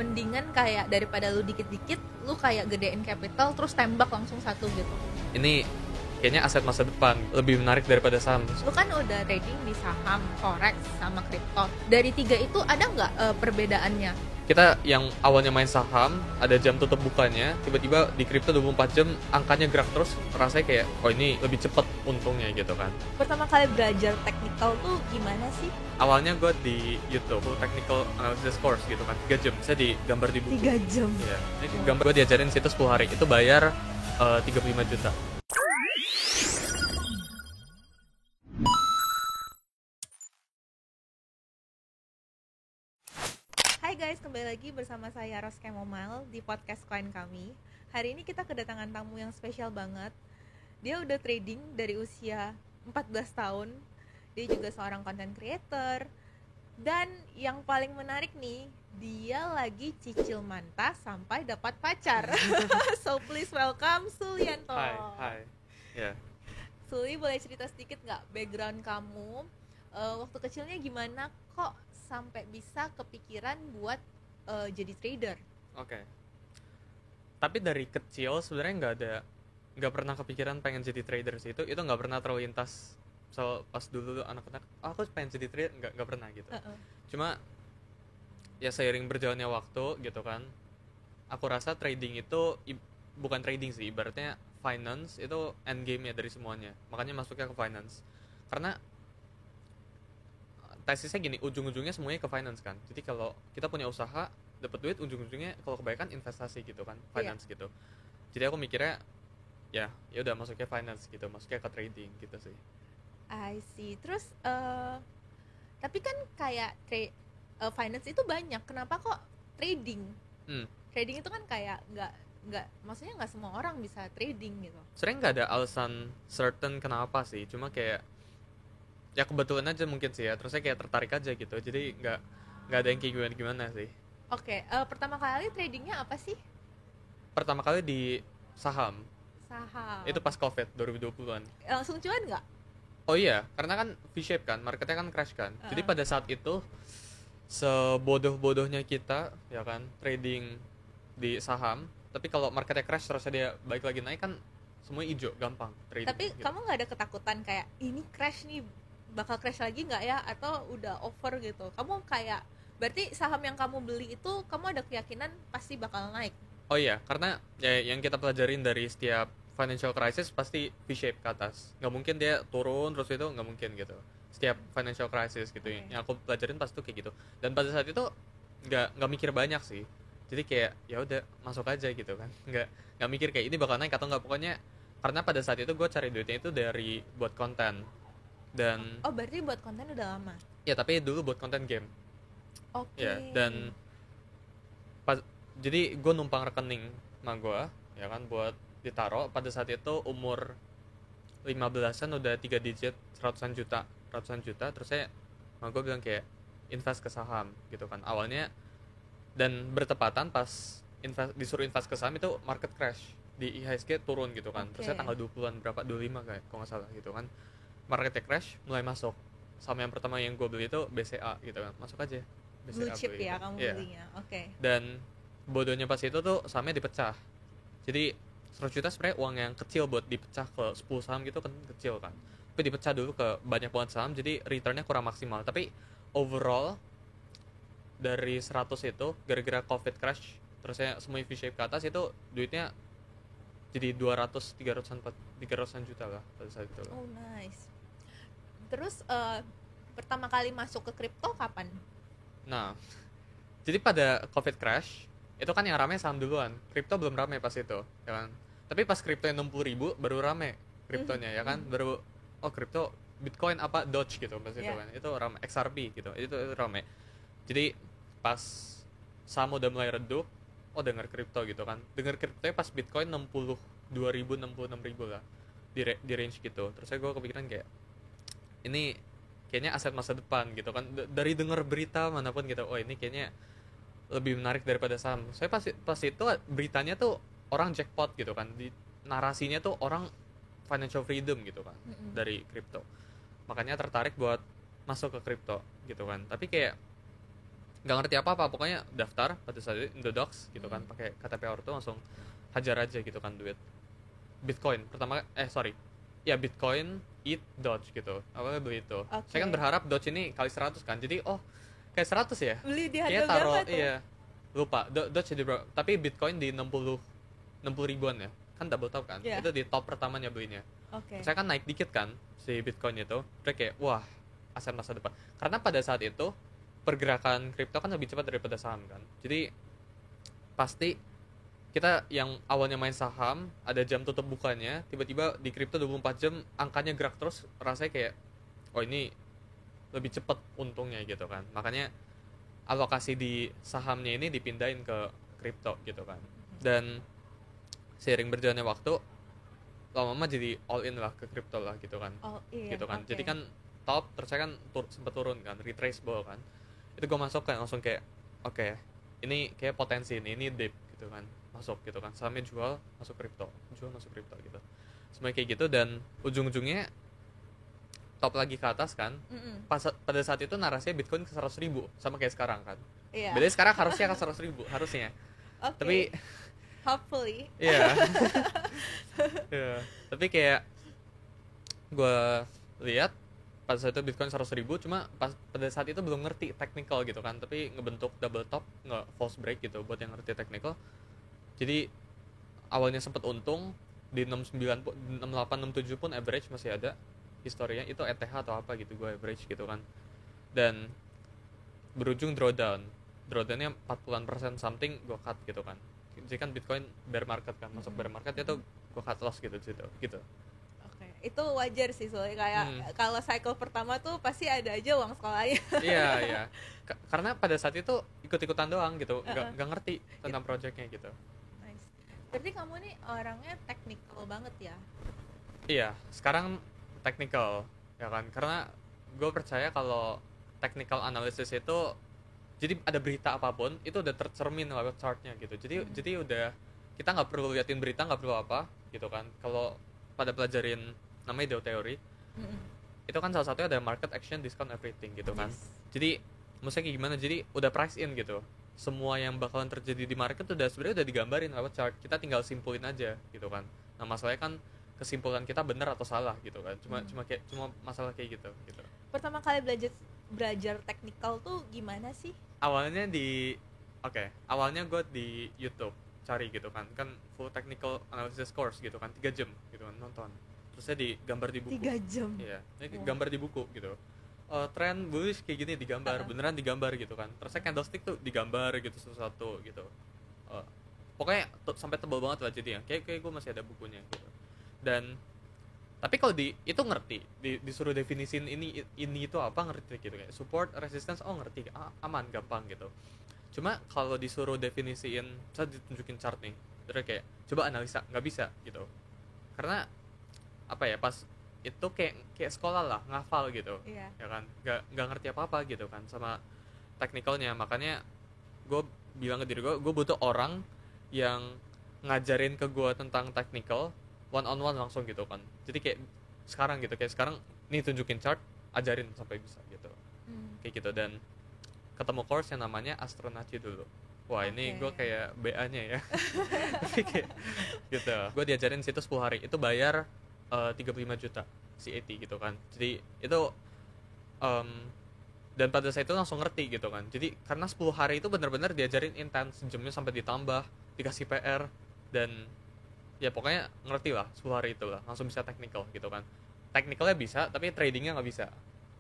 mendingan kayak daripada lu dikit-dikit lu kayak gedein capital terus tembak langsung satu gitu. Ini kayaknya aset masa depan lebih menarik daripada saham. Lu kan udah trading di saham, forex, sama kripto. Dari tiga itu ada nggak perbedaannya? Kita yang awalnya main saham, ada jam tutup bukanya, tiba-tiba di kripto 24 jam angkanya gerak terus, rasanya kayak oh ini lebih cepet untungnya gitu kan. Pertama kali belajar technical tuh gimana sih? Awalnya gue di YouTube, technical analysis course gitu kan, 3 jam, saya digambar di buku. 3 jam? Iya, jadi gambar gue diajarin situ 10 hari, itu bayar 35 juta. Hai guys, kembali lagi bersama saya Roske Momal di podcast Coin kami. Hari ini kita kedatangan tamu yang spesial banget. Dia udah trading dari usia 14 tahun. Dia juga seorang content creator. Dan yang paling menarik nih, dia lagi cicil manta sampai dapat pacar. So please welcome Sulianto. Hai. Ya. Suli, boleh cerita sedikit nggak background kamu? Waktu kecilnya gimana kok sampai bisa kepikiran buat jadi trader? Oke. Tapi dari kecil sebenarnya nggak pernah kepikiran pengen jadi trader sih. Itu nggak pernah terlintas. So pas dulu anak-anak, aku pengen jadi trader, nggak pernah gitu. Cuma ya seiring berjalannya waktu gitu kan, aku rasa trading itu bukan trading sih, ibaratnya finance itu end game ya dari semuanya. Makanya masuknya ke finance. Karena tesisnya gini, ujung-ujungnya semuanya ke finance kan. Jadi kalau kita punya usaha, dapat duit, ujung-ujungnya kalau kebaikan investasi gitu kan, finance gitu. Jadi aku mikirnya ya udah masuknya finance gitu, masuknya ke trading gitu sih. I see. Terus tapi kan kayak finance itu banyak. Kenapa kok trading? Trading itu kan kayak nggak maksudnya nggak semua orang bisa trading gitu. Sebenarnya nggak ada alasan certain kenapa sih, cuma kayak ya kebetulan aja mungkin sih ya, terus saya kayak tertarik aja gitu, jadi nggak ada yang kayak gimana sih. Oke, pertama kali tradingnya apa sih? Pertama kali di saham itu pas covid 2020an. Langsung cuan nggak? Oh iya, karena kan V-shape kan, marketnya kan crash kan. Jadi pada saat itu sebodoh-bodohnya kita ya kan trading di saham, tapi kalau marketnya crash terus dia balik lagi naik kan semuanya hijau, gampang trading. Tapi gitu. Kamu nggak ada ketakutan kayak ini crash nih, bakal crash lagi nggak ya, atau udah over gitu? Kamu kayak berarti saham yang kamu beli itu kamu ada keyakinan pasti bakal naik? Oh iya, karena ya yang kita pelajarin dari setiap financial crisis pasti V-shape ke atas, nggak mungkin dia turun terus, itu nggak mungkin gitu. Setiap financial crisis gitu, yang aku pelajarin pas itu kayak gitu. Dan pada saat itu nggak mikir banyak sih, jadi kayak ya udah masuk aja gitu kan, nggak mikir kayak ini bakal naik atau nggak, pokoknya karena pada saat itu gue cari duitnya itu dari buat konten. Dan berarti buat konten udah lama? Ya, tapi dulu buat konten game. Ya, dan jadi gue numpang rekening sama gue ya kan buat ditaro. Pada saat itu umur 15-an udah 3 digit, ratusan juta. Terus saya sama gue bilang kayak invest ke saham gitu kan awalnya. Dan bertepatan pas disuruh invest ke saham itu market crash di IHSG turun gitu kan. Terus saya tanggal 20-an berapa, 25 kayak kalau nggak salah gitu kan, marketnya crash, mulai masuk. Sama yang pertama yang gue beli itu BCA gitu kan, masuk aja BCA. Blue chip ya kamu belinya. Dan bodohnya pas itu tuh sahamnya dipecah. Jadi 100 juta sebenarnya uang yang kecil buat dipecah ke 10 saham gitu kan, kecil kan. Tapi dipecah dulu ke banyak banget saham, jadi returnnya kurang maksimal. Tapi overall dari 100 itu gara-gara covid crash terus saya semua V-shape ke atas, itu duitnya jadi 200, 300-an juta lah pada saat itu. Oh nice. Terus pertama kali masuk ke kripto kapan? Nah, jadi pada covid crash itu kan yang rame saham duluan, kripto belum rame pas itu ya kan. Tapi pas kripto yang 60.000 baru rame kriptonya ya kan, baru kripto Bitcoin apa Doge gitu pas itu kan, itu rame, XRP gitu, itu rame. Jadi pas saham udah mulai redup, dengar kripto gitu kan, dengar kriptonya pas Bitcoin 62.000 66.000 lah di range gitu. Terus gue kepikiran kayak ini kayaknya aset masa depan gitu kan, dari dengar berita manapun gitu, ini kayaknya lebih menarik daripada saham. Saya pas itu beritanya tuh orang jackpot gitu kan, di narasinya tuh orang financial freedom gitu kan dari kripto, makanya tertarik buat masuk ke kripto gitu kan. Tapi kayak nggak ngerti apa-apa, pokoknya daftar pada saat itu Indodocs gitu kan, pakai KTP ortu langsung hajar aja gitu kan duit Bitcoin pertama, ya Bitcoin, ETH, Doge gitu, awalnya beli itu. Saya kan berharap Doge ini kali 100 kan, jadi kayak 100 ya, Beli di kayaknya harga berapa tuh? iya lupa Doge jadi berapa, tapi Bitcoin di 60 ribuan ya kan, double top kan. Yeah. Itu di top pertamanya belinya. Saya kan naik dikit kan si Bitcoin itu, terus kayak wah aset masa depan, karena pada saat itu pergerakan kripto kan lebih cepat daripada saham kan, jadi pasti kita yang awalnya main saham ada jam tutup bukanya, tiba-tiba di kripto 24 jam angkanya gerak terus, rasanya kayak oh ini lebih cepat untungnya gitu kan, makanya alokasi di sahamnya ini dipindahin ke kripto gitu kan. Dan seiring berjalannya waktu lama-lama jadi all in lah ke kripto lah gitu kan. Gitu kan. Jadi kan top, terus saya kan sempat turun kan, retraceable kan, itu gue masuk kan langsung kayak oke, ini kayak potensi ini dip gitu kan, masuk gitu kan, sahamnya jual masuk kripto gitu, semuanya kayak gitu. Dan ujung-ujungnya top lagi ke atas kan. Pada saat itu narasinya Bitcoin ke 100 ribu sama kayak sekarang kan. Bedanya sekarang harusnya ke 100 ribu harusnya, tapi hopefully tapi kayak gue lihat pada saat itu Bitcoin 100 ribu, cuma pada saat itu belum ngerti technical gitu kan, tapi ngebentuk double top, nggak false break gitu buat yang ngerti technical. Jadi awalnya sempat untung di 69 pun, 68, 67 pun average masih ada historinya, itu ETH atau apa gitu gue average gitu kan. Dan berujung drawdownnya 40% something gue cut gitu kan. Jadi kan Bitcoin bear market kan, masuk bear market itu gue cut loss gitu gitu. Itu wajar sih, soalnya kayak kalau cycle pertama tuh pasti ada aja uang sekolahnya. Iya karena pada saat itu ikut-ikutan doang gitu, nggak ngerti tentang projectnya gitu. Nice. Berarti kamu nih orangnya technical banget ya? Iya, sekarang technical ya kan, karena gue percaya kalau technical analysis itu, jadi ada berita apapun itu udah tercermin lewat chartnya gitu. Jadi udah, kita nggak perlu liatin berita, nggak perlu apa gitu kan. Kalau pada pelajarin namanya Dow Theory, itu kan salah satunya ada market action, discount, everything gitu kan. Jadi maksudnya kayak gimana, jadi udah price in gitu, semua yang bakalan terjadi di market udah sebenarnya udah digambarin lewat chart, kita tinggal simpulin aja gitu kan. Nah masalahnya kan kesimpulan kita benar atau salah gitu kan, cuma masalah kayak gitu. Pertama kali belajar technical tuh gimana sih? Awalnya awalnya gue di YouTube cari gitu kan full technical analysis course gitu kan, 3 jam gitu kan nonton, terus saya digambar di buku 3 jam? Iya, gambar di buku gitu, trend bullish kayak gini digambar, beneran digambar gitu kan, terus saya candlestick tuh digambar gitu satu-satu gitu, pokoknya sampai tebal banget lah jadinya, kayak gue masih ada bukunya gitu. Dan tapi kalau itu ngerti, disuruh definisiin ini itu apa, ngerti gitu, kayak support, resistance, ngerti, aman, gampang gitu. Cuma kalau disuruh definisiin, saya ditunjukin chart nih, terus kayak coba analisa, nggak bisa gitu, karena apa ya, pas itu kayak sekolah lah, ngafal gitu, ya kan, nggak ngerti apa gitu kan sama technicalnya. Makanya gue bilang ke diri gue butuh orang yang ngajarin ke gue tentang technical one on one langsung gitu kan. Jadi kayak sekarang nih tunjukin chart, ajarin sampai bisa gitu, kayak gitu. Dan ketemu course yang namanya Astronaci dulu. Wah, ini gue kayak BA-nya ya. Tapi kayak gitu. Gue diajarin situ 10 hari. Itu bayar 35 juta CAT gitu kan. Jadi itu dan pada saat itu langsung ngerti gitu kan. Jadi karena 10 hari itu benar-benar diajarin intens, jamnya sampai ditambah, dikasih PR, dan ya pokoknya ngerti lah 10 hari itu lah. Langsung bisa technical gitu kan. Technicalnya bisa, tapi tradingnya nggak bisa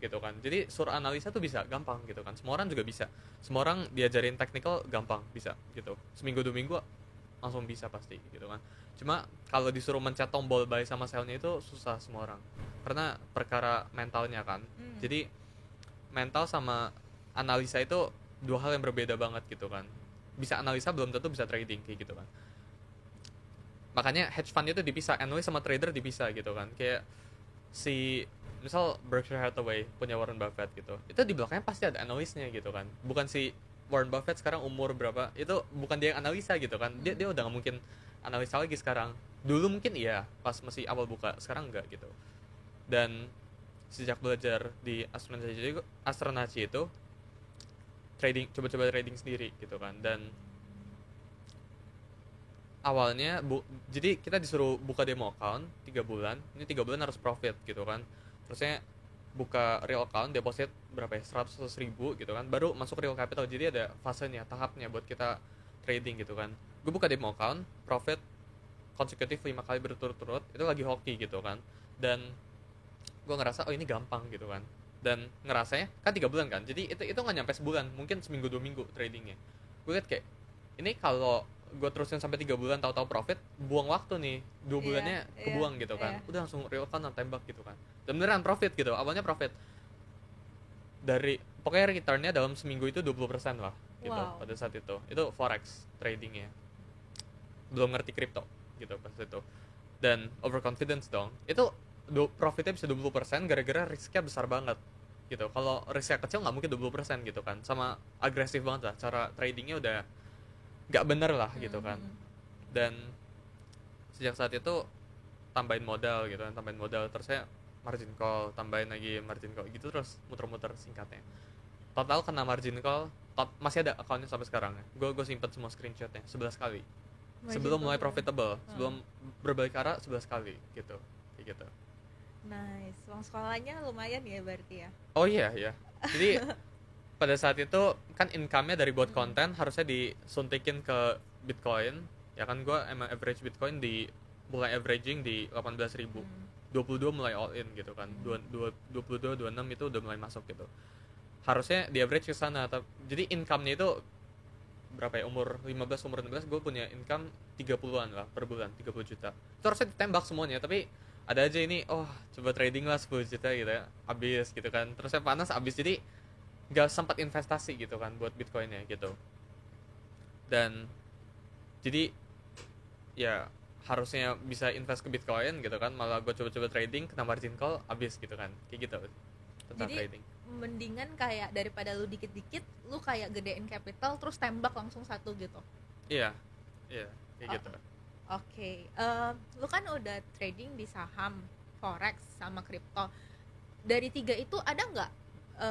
gitu kan. Jadi suruh analisa tuh bisa gampang gitu kan, semua orang juga bisa, semua orang diajarin technical gampang bisa gitu, seminggu 2 minggu langsung bisa pasti gitu kan. Cuma kalau disuruh mencet tombol buy sama sell-nya itu susah semua orang, karena perkara mentalnya kan. Jadi mental sama analisa itu dua hal yang berbeda banget gitu kan. Bisa analisa belum tentu bisa trading kayak gitu kan. Makanya hedge fund itu dipisah, analis sama trader dipisah gitu kan. Kayak misal Berkshire Hathaway punya Warren Buffett gitu, itu di belakangnya pasti ada analisnya gitu kan. Bukan si Warren Buffett sekarang umur berapa, itu bukan dia yang analisa gitu kan. Dia udah gak mungkin analisa lagi sekarang. Dulu mungkin iya pas masih awal buka, sekarang enggak gitu. Dan sejak belajar di Astronaci itu coba-coba trading sendiri gitu kan. Dan awalnya jadi kita disuruh buka demo account 3 bulan, ini 3 bulan harus profit gitu kan. Terusnya buka real account, deposit berapa ya, 100.000 gitu kan, baru masuk real capital. Jadi ada fasenya, tahapnya buat kita trading gitu kan. Gue buka demo account, profit konsekutif 5 kali berturut-turut, itu lagi hoki gitu kan. Dan gue ngerasa oh ini gampang gitu kan, dan ngerasanya kan 3 bulan kan, jadi itu nggak nyampe sebulan, mungkin seminggu 2 minggu tradingnya. Gue liat kayak ini kalau gue terusin sampai 3 bulan tahu-tahu profit, buang waktu nih, 2 bulannya kebuang gitu kan. Udah langsung real account tembak gitu kan, dan beneran profit gitu. Awalnya profit dari pokoknya returnnya dalam seminggu itu 20% lah gitu. Wow. Pada saat itu forex tradingnya, belum ngerti kripto gitu pas itu. Dan overconfidence dong, itu profitnya bisa 20% gara-gara risknya besar banget gitu. Kalau risknya kecil nggak mungkin 20% gitu kan. Sama agresif banget lah, cara tradingnya udah nggak bener lah gitu kan. Dan sejak saat itu tambahin modal gitu kan, tambahin modal, terus saya margin call, tambahin lagi margin call gitu, terus muter-muter singkatnya. Total kena margin call, masih ada akunnya sampai sekarang ya. Gue simpen semua screenshotnya 11 kali. Sebelum mulai profitable, sebelum berbalik arah 11 kali gitu. Kayak gitu. Nice, uang sekolahnya lumayan ya berarti ya. Oh iya ya. Jadi pada saat itu kan income-nya dari buat konten harusnya disuntikin ke Bitcoin. Ya kan gue emang average Bitcoin di mulai averaging di 18.000. 22 mulai all in gitu kan. 22 26 itu udah mulai masuk gitu. Harusnya di average ke sana. Jadi income-nya itu berapa ya, umur 15 umur 16 gue punya income 30-an lah per bulan, 30 juta. Itu harusnya ditembak semuanya, tapi ada aja ini, oh coba trading lah 10 juta gitu ya, abis gitu kan. Terus saya panas abis, jadi gak sempat investasi gitu kan buat Bitcoinnya gitu. Dan jadi ya harusnya bisa invest ke Bitcoin gitu kan, malah gue coba-coba trading kena margin call abis gitu kan, kayak gitu tentang jadi, trading. Mendingan kayak daripada lu dikit-dikit, lu kayak gedein capital terus tembak langsung satu gitu. Iya kayak gitu. Oke. Lu kan udah trading di saham, forex, sama kripto. Dari 3 itu ada nggak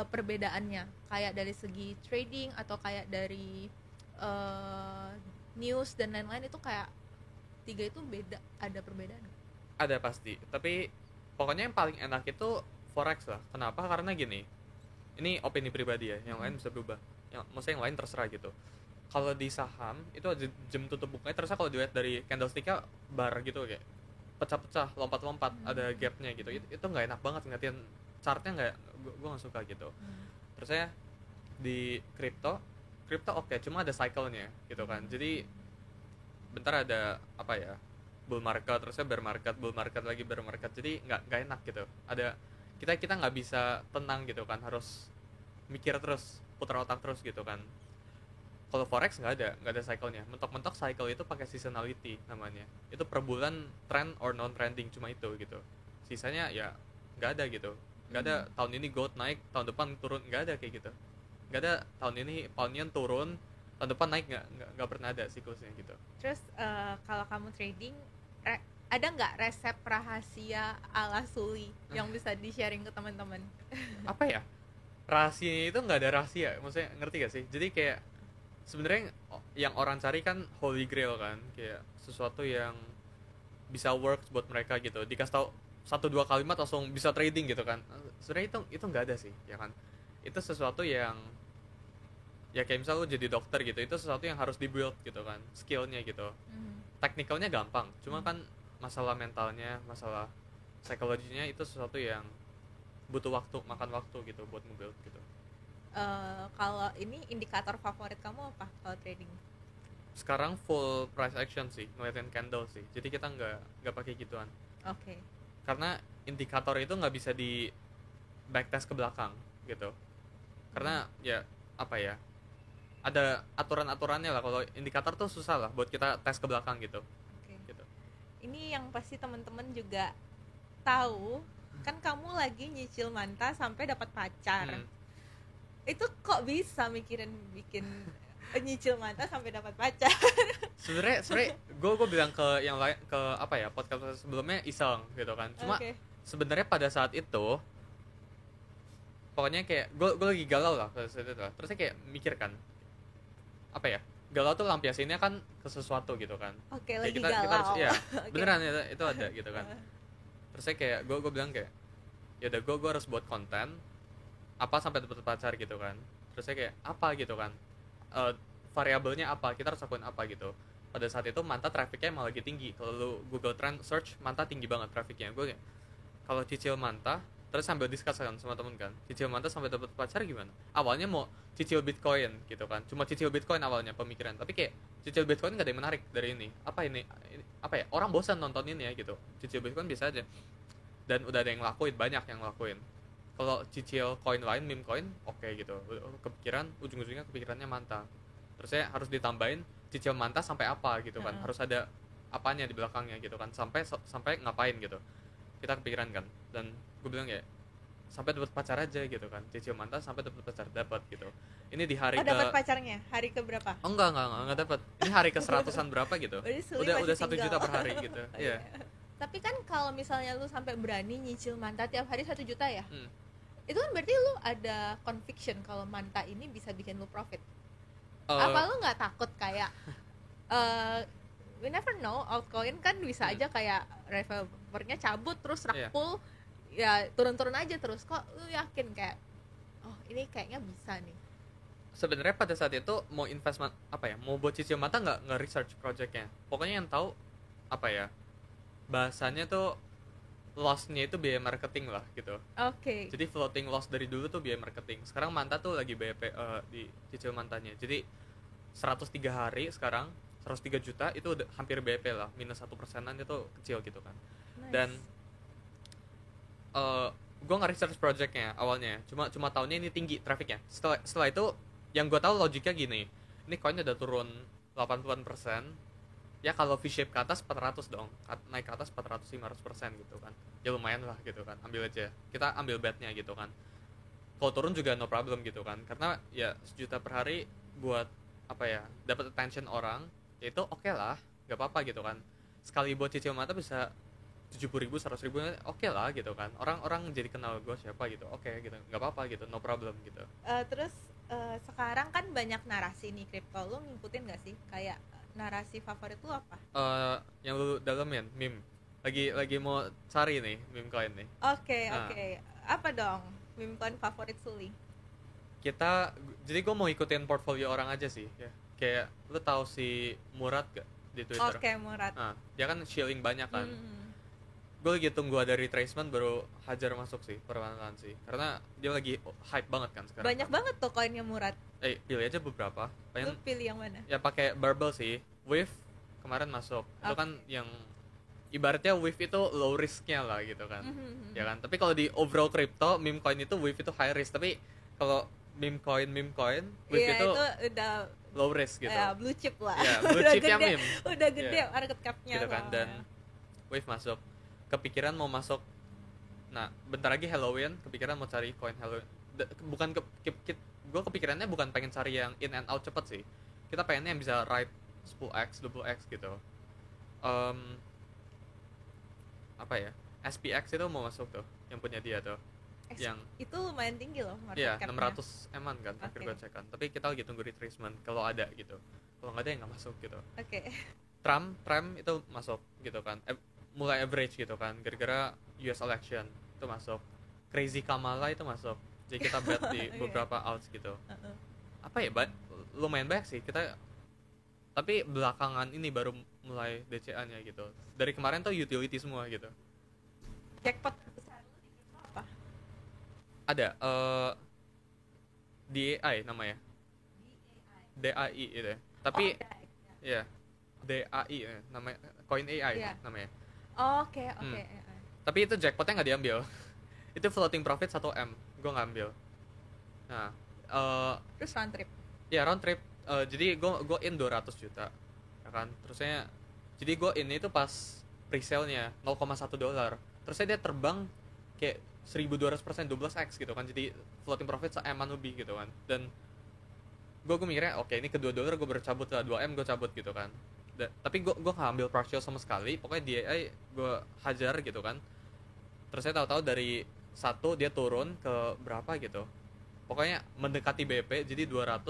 perbedaannya? Kayak dari segi trading atau kayak dari news dan lain-lain, itu kayak 3 itu beda, ada perbedaan? Ada pasti, tapi pokoknya yang paling enak itu forex lah. Kenapa? Karena gini, ini opini pribadi ya, yang lain bisa berubah. Maksudnya yang lain terserah gitu. Kalau di saham itu ada jam tutup bukanya, terus kalau dilihat dari candlesticknya bar gitu, kayak pecah-pecah, lompat-lompat, ada gapnya gitu. Itu nggak enak banget ngeliatin chartnya, nggak, gue nggak suka gitu. Terus saya di kripto oke, cuma ada cycle-nya gitu kan. Jadi bentar ada apa ya, bull market, terusnya bear market, bull market lagi, bear market. Jadi nggak enak gitu. Ada kita nggak bisa tenang gitu kan, harus mikir terus, putar otak terus gitu kan. Kalau forex nggak ada cycle-nya. Mentok-mentok cycle itu pakai seasonality namanya. Itu per bulan trend or non trending, cuma itu gitu. Sisanya ya nggak ada gitu. Nggak ada tahun ini gold naik, tahun depan turun, nggak ada kayak gitu. Nggak ada tahun ini pound yen turun, tahun depan naik, nggak pernah ada siklusnya gitu. Terus kalau kamu trading, ada nggak resep rahasia ala Suli yang bisa di-sharing ke teman-teman? Apa ya? Rahasia itu nggak ada rahasia, maksudnya ngerti gak sih? Jadi kayak sebenarnya yang orang cari kan holy grail kan, kayak sesuatu yang bisa work buat mereka gitu. Dikasih tahu 1-2 kalimat langsung bisa trading gitu kan. Sebenarnya itu nggak ada sih, ya kan? Itu sesuatu yang ya kayak misal lu jadi dokter gitu, itu sesuatu yang harus dibuild gitu kan, skillnya gitu. Teknikalnya gampang, cuma kan masalah mentalnya, masalah psikologinya itu sesuatu yang butuh waktu, makan waktu gitu buat nge-build gitu. Kalau ini indikator favorit kamu apa kalau trading? Sekarang full price action sih, ngeliatin candle sih. Jadi kita nggak pakai gituan. Oke. Karena indikator itu nggak bisa di backtest ke belakang gitu. Karena ya apa ya, ada aturan-aturannya lah. Kalau indikator tuh susah lah buat kita tes ke belakang gitu. Oke. Gitu. Ini yang pasti teman-teman juga tahu, kan kamu lagi nyicil manta sampai dapat pacar. Itu kok bisa bikin nyicil manta sampai dapat pacar? Sebenarnya gue bilang ke yang lain, ke apa ya, podcast sebelumnya iseng gitu kan. Cuma sebenarnya pada saat itu pokoknya kayak gue lagi galau lah pada saat itu lah. Terus saya kayak mikir kan, apa ya, galau tuh lampiasinnya kan ke sesuatu gitu kan. Oke, Kayak lagi kita galau. harus, ya Oke. beneran itu ada gitu kan. Terus saya kayak gue bilang kayak, ya udah gue harus buat konten apa sampai dapet pacar gitu kan. Terus saya kayak apa gitu kan. Variabelnya apa, kita harus lakuin apa gitu. Pada saat itu Manta trafficnya malah lagi tinggi. Kalau lu Google Trend search Manta tinggi banget trafficnya. Gue kayak, kalau cicil Manta, terus sambil discuss kan sama temen kan, cicil Manta sampai dapet pacar gimana. Awalnya mau cicil Bitcoin gitu kan, cuma cicil Bitcoin awalnya pemikiran. Tapi kayak cicil Bitcoin gak ada yang menarik dari ini. Apa ini apa ya, orang bosan nonton ini ya gitu. Cicil Bitcoin bisa aja, dan udah ada yang ngelakuin, banyak yang ngelakuin. Kalau cicil koin lain, meme coin, oke gitu. Kepikiran, ujung-ujungnya kepikirannya Manta. Terus saya harus ditambahin cicil Manta sampai apa gitu kan. Harus ada apanya di belakangnya gitu kan. Sampai ngapain gitu. Kita kepikiran kan. Dan gue bilang ya, sampai dapat pacar aja gitu kan. Cicil Manta sampai dapat pacar, dapat gitu. Ini di hari dapat pacarnya hari ke berapa? Oh enggak dapat. Ini hari ke 100-an berapa gitu. Udah 1 juta per hari gitu. Iya. Tapi kan kalau misalnya lu sampai berani nyicil Manta tiap hari 1 juta ya, itu kan berarti lu ada conviction kalau Manta ini bisa bikin lu profit. Apa lu nggak takut kayak we never know, altcoin kan bisa aja kayak revolvernya cabut terus rug pull, ya turun-turun aja terus. Kok lu yakin kayak, oh ini kayaknya bisa nih? Sebenarnya pada saat itu mau investment apa ya, mau buat cicil Manta nggak research projectnya. Pokoknya yang tahu apa ya, bahasanya tuh loss-nya itu biaya marketing lah gitu. Oke. Jadi floating loss dari dulu tuh biaya marketing. Sekarang Manta tuh lagi BP di cicil Mantanya. Jadi 103 hari sekarang 103 juta itu udah hampir BP lah, minus 1%-an itu kecil gitu kan. Nice. Dan gue nggak research projectnya awalnya, cuma tahunnya ini tinggi trafficnya. Setelah itu yang gue tahu logiknya gini, ini koinnya udah turun 80%, ya kalau V-shape ke atas 400 dong, naik ke atas 400-500% gitu kan, ya lumayan lah gitu kan, ambil aja, kita ambil bet-nya gitu kan. Kalau turun juga no problem gitu kan, karena ya 1 juta per hari buat apa ya, dapat attention orang, ya itu oke lah, nggak apa-apa gitu kan. Sekali buat cicil Mata bisa 70.000, 100.000, oke lah gitu kan, orang jadi kenal gue siapa gitu, oke gitu, nggak apa-apa gitu, no problem gitu. Terus sekarang kan banyak narasi nih kripto, lu ngikutin nggak sih? Kayak narasi favorit lu apa? Yang lu dalemin meme, lagi mau cari nih meme coin nih. Oke. Apa dong meme coin favorit Suli? Jadi gue mau ikutin portfolio orang aja sih ya. Kayak lu tahu si Murad gak di Twitter? Oke, Murad. Dia kan shilling banyak kan. Gue lagi tunggu ada retracement baru hajar masuk sih, perlahan-lahan sih, karena dia lagi hype banget kan sekarang. Banyak banget tuh koinnya Murad. Pilih aja beberapa. Lu pilih yang mana? Ya pakai barbell sih. Wave kemarin masuk. Itu kan yang ibaratnya Wave itu low risknya lah gitu kan. Ya kan. Tapi kalau di overall crypto, meme coin itu Wave itu high risk. Tapi kalau meme coin Wave itu udah low risk gitu. Ya, blue chip lah. Ya, blue chipnya meme. Udah gede market cap-nya gitu kan. Dan Wave masuk. Kepikiran mau masuk. Nah, bentar lagi Halloween, kepikiran mau cari koin Halloween. Bukan gue kepikirannya bukan pengen cari yang in and out cepet sih. Kita pengennya yang bisa ride 10x, 12x gitu. Apa ya? SPX itu mau masuk tuh, yang punya dia tuh. Yang itu lumayan tinggi loh market cap-nya. Iya, 600 eman kan, terakhir gue cek kan. Tapi kita lagi tunggu retracement kalau ada gitu. Kalau nggak ada ya nggak masuk gitu. Trump itu masuk gitu kan. Mulai average gitu kan, gara-gara US election itu masuk. Crazy Kamala itu masuk. Jadi kita bet di beberapa outs gitu. Apa ya, lumayan banyak sih kita. Tapi belakangan ini baru mulai DCA-nya gitu. Dari kemarin tuh utility semua gitu. Jackpot besar lu di kripto apa? Ada DAI namanya. DAI itu ya. Tapi ya DAI namanya, coin AI namanya. Oke. Tapi itu jackpotnya nggak diambil. Itu floating profit 1M, gue ngambil. Nah, terus round trip. Ya round trip. Jadi gue in 200 juta, ya kan. Terusnya, jadi gue in itu pas resale-nya $0,1. Terusnya dia terbang kayak 1200%, 12x gitu kan. Jadi floating profit 1M lebih gitu kan. Dan gue mikirnya oke, ini ke $2 gue baru cabut lah, 2M gue cabut gitu kan. Tapi gue nggak ambil partial sama sekali. Pokoknya DAI gue hajar gitu kan. Terus saya tahu-tahu dari satu dia turun ke berapa gitu, pokoknya mendekati BP, jadi 200,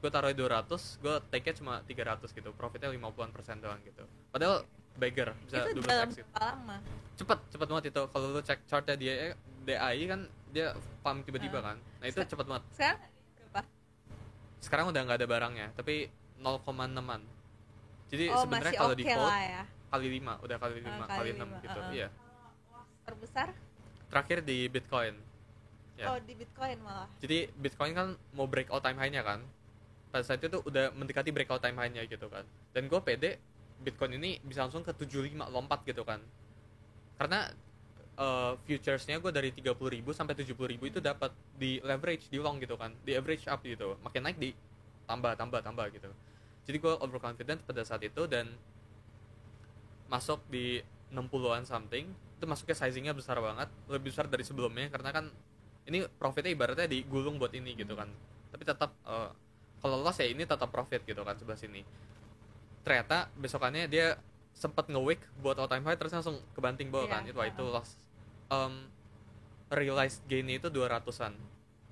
gue taruh 200, gue take-nya cuma 300 gitu, profitnya 50% doang gitu, padahal beggar bisa Itu 12 dalam exit. berapa lama? Cepet banget itu, kalau lu cek chartnya dia DAI kan, dia pump tiba-tiba Ah. kan, nah itu cepet banget. Sekarang berapa? Sekarang udah nggak ada barangnya, tapi 0,6an, jadi Oh, sebenarnya masih kalau oke default lah ya. kali 5, udah kali 5 kali 6 5, gitu, iya. Terbesar? Terakhir di Bitcoin ya. Oh, di Bitcoin malah. Jadi Bitcoin kan mau break all time high-nya kan, pada saat itu udah mendekati break all time high-nya gitu kan, dan gue pede Bitcoin ini bisa langsung ke 75, lompat gitu kan, karena futuresnya gue dari 30.000 sampai 70.000 itu dapat di leverage, di long gitu kan, di average up gitu, makin naik di tambah gitu. Jadi gue overconfident pada saat itu dan masuk di 60-an something. Itu masuknya sizingnya besar banget, lebih besar dari sebelumnya, karena kan ini profitnya ibaratnya digulung buat ini gitu kan, tapi tetap kalau loss ya ini tetap profit gitu kan sebelah sini. Ternyata besokannya dia sempat nge-wick buat all time high, terus langsung kebanting bawah kan, Iya, itu loss. Realized gainnya itu 200-an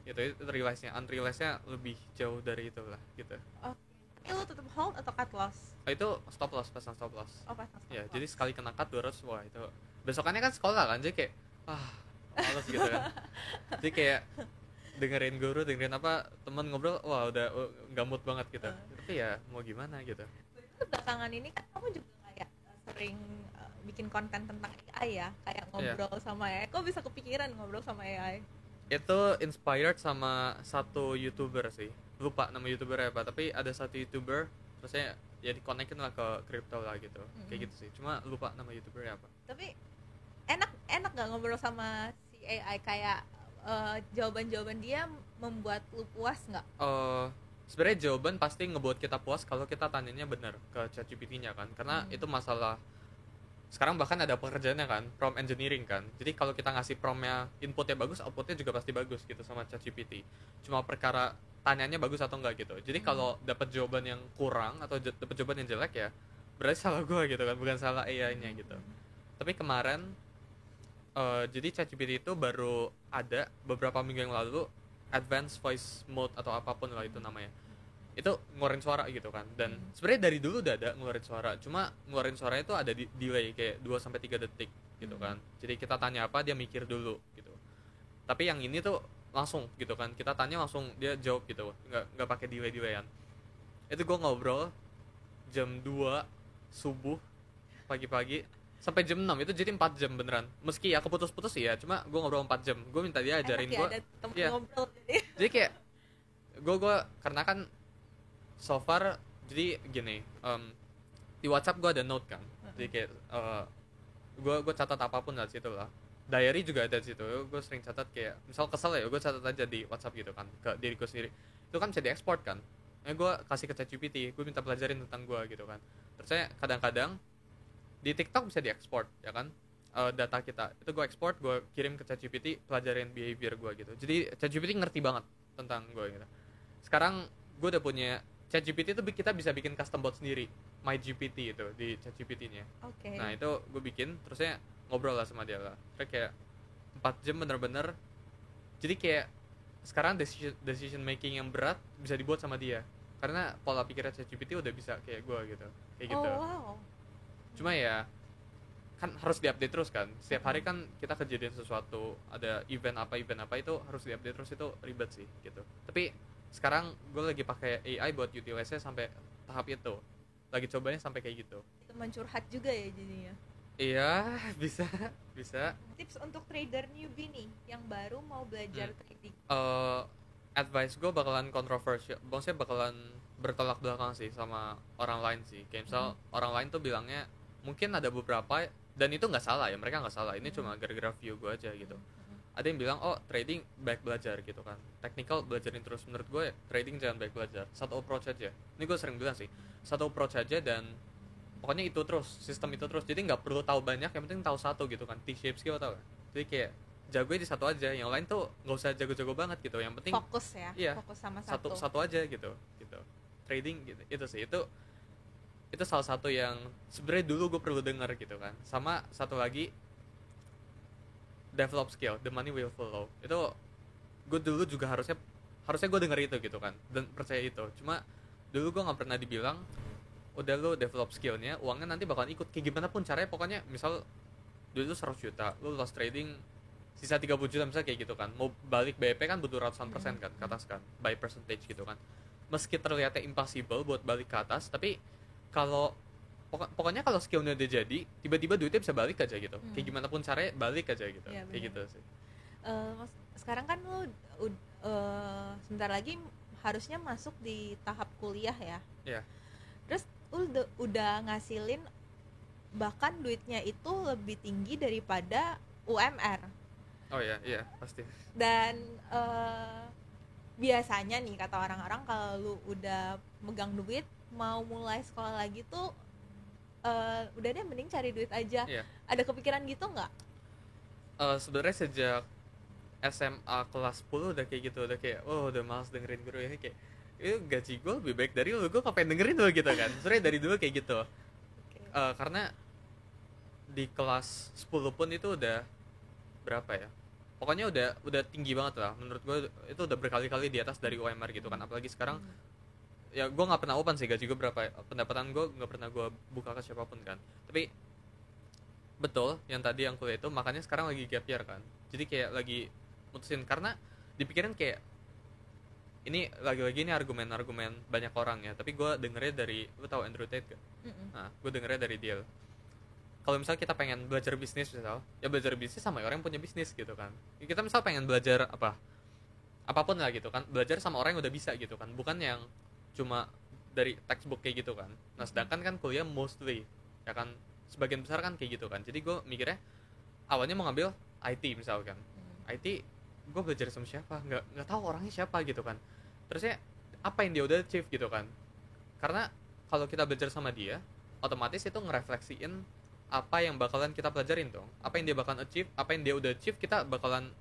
itu realize-nya, unrealized-nya lebih jauh dari itu lah gitu. Oh, ini lu tutup hold atau cut loss? Itu stop loss, pasang stop loss. Oh, pas stop Ya loss. jadi sekali kena cut 200, wah itu besokannya kan sekolah kan, jadi kayak males gitu kan. Jadi kayak dengerin guru, dengerin apa temen ngobrol, wah udah nggak mood banget gitu. Tapi ya mau gimana gitu. Belakangan ini kan kamu juga kayak sering bikin konten tentang AI ya, kayak ngobrol sama AI. Kok bisa kepikiran ngobrol sama AI? Itu inspired sama satu YouTuber sih, lupa nama YouTubernya apa, tapi ada satu YouTuber, terusnya ya dikonekin lah ke crypto lah gitu, kayak gitu sih, cuma lupa nama YouTubernya apa. Tapi enak nggak ngobrol sama si AI, kayak jawaban-jawaban dia membuat lu puas nggak? Sebenarnya jawaban pasti ngebuat kita puas kalau kita tanyanya bener ke ChatGPT-nya kan, karena itu masalah. Sekarang bahkan ada pekerjaannya kan, prompt engineering kan, jadi kalau kita ngasih promptnya, inputnya bagus, outputnya juga pasti bagus gitu sama ChatGPT. Cuma perkara tanyanya bagus atau enggak gitu. Jadi kalau dapat jawaban yang kurang atau dapat jawaban yang jelek ya berarti salah gue gitu kan, bukan salah AI-nya gitu. Tapi kemarin jadi ChatGPT itu baru ada beberapa minggu yang lalu, advanced voice mode atau apapun lah itu namanya, itu ngeluarin suara gitu kan. Dan sebenarnya dari dulu udah ada ngeluarin suara, cuma ngeluarin suaranya itu ada delay kayak 2 sampai 3 detik gitu kan. Jadi kita tanya apa dia mikir dulu gitu. Tapi yang ini tuh langsung gitu kan, kita tanya langsung dia jawab gitu, nggak pakai delayan. Itu gue ngobrol jam 2 subuh pagi-pagi sampai jam 6, itu jadi 4 jam beneran. Meski ya keputus-putus ya, cuma gue ngobrol 4 jam. Gue minta dia ajarin gue. Ada temen Iya. ngobrol Jadi kayak gue karena kan so far jadi gini, di WhatsApp gue ada note kan, jadi kayak gue catat apapun dari situ lah. Diary juga ada di situ, gue sering catat kayak misal kesel ya gue catat aja di WhatsApp gitu kan ke diri gue sendiri. Itu kan bisa diekspor kan, gue kasih ke ChatGPT, gue minta pelajarin tentang gue gitu kan. Terus saya kadang-kadang di TikTok bisa diekspor ya kan, data kita itu gue ekspor, gue kirim ke ChatGPT, pelajarin behavior gue gitu. Jadi ChatGPT ngerti banget tentang gue gitu. Sekarang gue udah punya ChatGPT itu, kita bisa bikin custom bot sendiri, MyGPT itu di ChatGPT-nya. Okay. Nah itu gue bikin, terusnya ngobrol lah sama dia lah. Terus kayak 4 jam bener-bener. Jadi kayak sekarang decision making yang berat bisa dibuat sama dia, karena pola pikirnya ChatGPT udah bisa kayak gue gitu, kayak gitu. Oh wow. Cuma ya kan harus diupdate terus kan, setiap hari kan kita kejadian sesuatu, ada event apa itu harus diupdate terus, itu ribet sih gitu. Tapi sekarang gue lagi pakai AI buat utilize-nya sampai tahap itu, lagi cobanya sampai kayak gitu. Teman curhat juga ya jadinya. Iya, bisa. Tips untuk trader newbie nih yang baru mau belajar trading. Advice gue bakalan kontroversial, maksudnya bakalan bertolak belakang sih sama orang lain sih. Kayak misal orang lain tuh bilangnya mungkin ada beberapa, dan itu nggak salah ya, mereka nggak salah, ini cuma gara-gara view gue aja gitu. Ada yang bilang, oh trading baik belajar gitu kan, technical belajarin terus. Menurut gue trading jangan baik belajar, satu approach aja. Ini gue sering bilang sih, satu approach aja, dan pokoknya itu terus, sistem itu terus. Jadi nggak perlu tahu banyak, yang penting tahu satu gitu kan. T-shape skill tau kan, jadi kayak jagonya di satu aja, yang lain tuh nggak usah jago-jago banget gitu, yang penting fokus ya. Iya, fokus sama satu aja gitu. Trading gitu, itu sih, itu salah satu yang sebenarnya dulu gue perlu dengar gitu kan. Sama satu lagi, develop skill, the money will follow. Itu gue dulu juga harusnya gue denger itu gitu kan, dan percaya itu. Cuma dulu gue nggak pernah dibilang udah lu develop skillnya, uangnya nanti bakalan ikut kayak gimana pun caranya. Pokoknya misal dulu 100 juta, lu lost trading sisa 30 juta misalnya kayak gitu kan, mau balik BP kan butuh ratusan persen kan ke atas kan, by percentage gitu kan. Meski terlihatnya impossible buat balik ke atas, tapi kalau pokoknya kalau skillnya udah jadi, tiba-tiba duitnya bisa balik aja gitu. Kayak gimana pun caranya balik aja gitu. Ya, kayak gitu sih. Sekarang kan lu sebentar lagi harusnya masuk di tahap kuliah ya. Iya. Terus lu udah ngasilin bahkan duitnya itu lebih tinggi daripada UMR. Oh iya, iya pasti. Dan biasanya nih kata orang-orang kalau lu udah megang duit mau mulai sekolah lagi tuh udah deh mending cari duit aja. Iya. Ada kepikiran gitu nggak? Sebenarnya sejak SMA kelas 10 udah kayak gitu, udah kayak udah malas dengerin guru ya, kayak itu gaji gue lebih baik dari lu, gue ngapain dengerin lu gitu kan. Sebenarnya dari dulu kayak gitu. Karena di kelas 10 pun itu udah berapa ya, pokoknya udah tinggi banget lah menurut gue, itu udah berkali-kali di atas dari UMR gitu kan. Apalagi sekarang ya gue nggak pernah open sih gaji gue berapa, pendapatan gue nggak pernah gue buka ke siapapun kan. Tapi betul yang tadi yang kuliah itu, makanya sekarang lagi gap year kan, jadi kayak lagi mutusin. Karena dipikirin kayak ini lagi-lagi ini argumen banyak orang ya, tapi gue dengernya dari, lu tahu Andrew Tate gak? Nah, gue dengernya dari dia. Kalau misalnya kita pengen belajar bisnis misal, ya belajar bisnis sama orang yang punya bisnis gitu kan. Kita misal pengen belajar apapun lah gitu kan, belajar sama orang yang udah bisa gitu kan, bukan yang cuma dari textbook kayak gitu kan. Nah sedangkan kan kuliah mostly ya kan, sebagian besar kan kayak gitu kan. Jadi gue mikirnya awalnya mau ngambil IT misalkan. IT gue belajar sama siapa, nggak tahu orangnya siapa gitu kan. Terusnya apa yang dia udah achieve gitu kan. Karena kalau kita belajar sama dia, otomatis itu ngerefleksiin apa yang bakalan kita pelajarin dong, apa yang dia bakalan achieve, apa yang dia udah achieve kita bakalan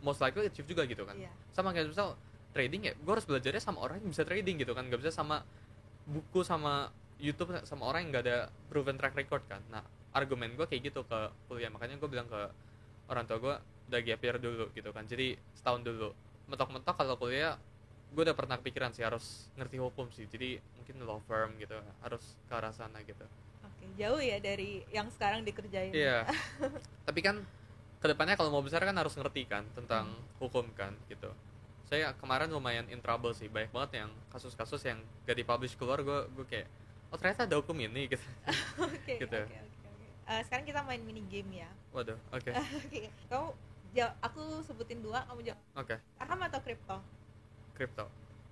most likely achieve juga gitu kan. Sama kayak misal trading ya, gue harus belajarnya sama orang yang bisa trading gitu kan, nggak bisa sama buku, sama YouTube, sama orang yang nggak ada proven track record kan. Nah argumen gue kayak gitu ke kuliah, makanya gue bilang ke orang tua gue udah gap year dulu gitu kan, jadi setahun dulu. Mentok-mentok kalau kuliah gue udah pernah kepikiran sih harus ngerti hukum sih, jadi mungkin law firm gitu, harus ke arah sana gitu. Jauh ya dari yang sekarang dikerjain. Iya. Tapi kan kedepannya kalau mau besar kan harus ngerti kan tentang hukum kan gitu. Saya kemarin lumayan in trouble sih, banyak banget yang kasus-kasus yang gak dipublish keluar, gue kayak ternyata ada hukum ini gitu. Gitu. Oke. Sekarang kita main mini game ya. Waduh, oke. Oke. Kamu aku sebutin 2, kamu jawab. Oke. Saham atau kripto? Kripto.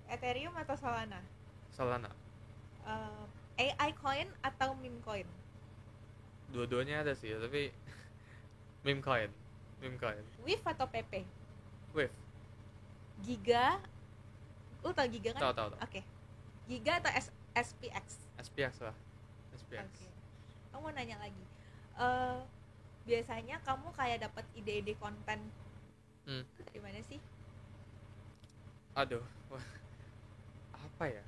Ethereum atau Solana? Solana. AI coin atau meme coin? Dua-duanya ada sih, tapi meme coin. Wave atau PP? Wave. Giga, lu tau Giga kan? Tahu. Oke. Giga atau SPX? SPX lah. SPX. Oke. Kamu mau nanya lagi. Biasanya kamu kayak dapat ide-ide konten dari mana sih? Aduh, apa ya?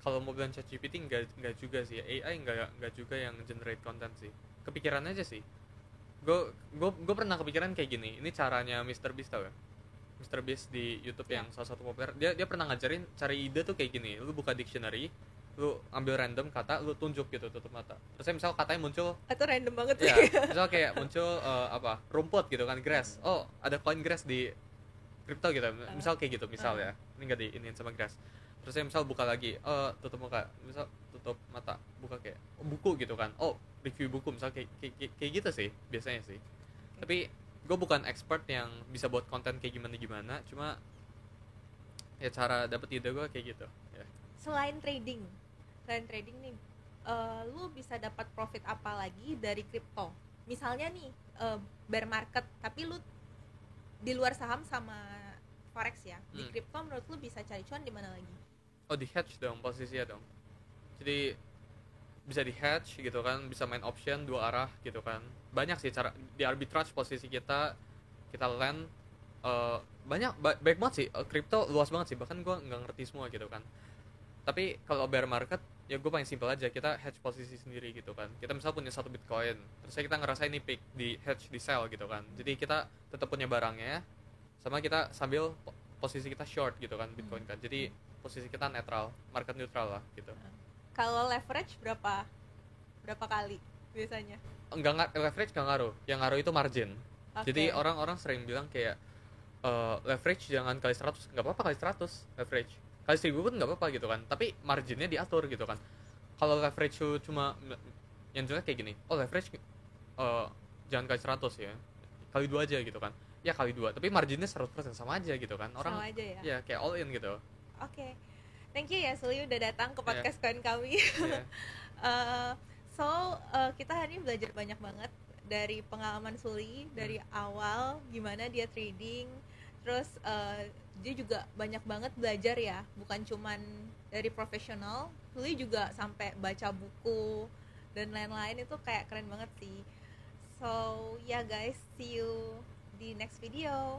Kalau mau bilang ChatGPT nggak juga sih, AI nggak juga yang generate konten sih. Kepikiran aja sih. Gue pernah kepikiran kayak gini. Ini caranya MrBeast, tau ya? MrBeast di YouTube yang salah satu populer. Dia pernah ngajarin cari ide tuh kayak gini. Lu buka dictionary, lu ambil random kata, lu tunjuk gitu, tutup mata. Terus misal katanya muncul, atau random banget sih. Ya, misal kayak muncul rumput gitu kan, grass. Oh, ada coin grass di crypto gitu. Misal kayak gitu, misal ya. Ini nggak diinin sama grass. Terus saya misal buka lagi, tutup muka, misal tutup mata, buka kayak buku gitu kan, review buku, misal kayak gitu sih biasanya sih. Tapi gue bukan expert yang bisa buat konten kayak gimana, cuma ya cara dapet ide gue kayak gitu ya. Selain trading nih, lu bisa dapat profit apa lagi dari kripto? Misalnya nih bear market, tapi lu di luar saham sama forex ya, di kripto menurut lu bisa cari cuan di mana lagi? Di hedge dong posisinya dong. Jadi bisa di hedge gitu kan, bisa main option 2 arah gitu kan. Banyak sih cara di arbitrage posisi kita land. Baik banget sih, kripto luas banget sih, bahkan gue nggak ngerti semua gitu kan. Tapi kalau bear market ya gue paling simpel aja, kita hedge posisi sendiri gitu kan. Kita misal punya 1 Bitcoin, terus kita ngerasa ini peak, di hedge, di sell gitu kan. Jadi kita tetap punya barangnya, sama kita sambil posisi kita short gitu kan Bitcoin kan. Jadi posisi kita netral, market neutral lah gitu. Kalau leverage berapa kali biasanya? Enggak, leverage nggak ngaruh, yang ngaruh itu margin. Jadi orang-orang sering bilang kayak leverage jangan kali 100, nggak apa-apa kali 100 leverage, kali 1000 pun nggak apa-apa gitu kan, tapi marginnya diatur gitu kan. Kalau leverage cuma yang jelas kayak gini, oh leverage jangan kali 100 ya, kali 2 aja gitu kan, ya kali 2 tapi marginnya 100% sama aja gitu kan, orang sama aja ya? Ya kayak all in gitu. Oke. Thank you ya Suli udah datang ke podcast Koin kami. Kita hari ini belajar banyak banget dari pengalaman Suli dari awal gimana dia trading, terus dia juga banyak banget belajar ya, bukan cuman dari profesional, Suli juga sampai baca buku dan lain-lain, itu kayak keren banget sih. So yeah guys, see you di next video.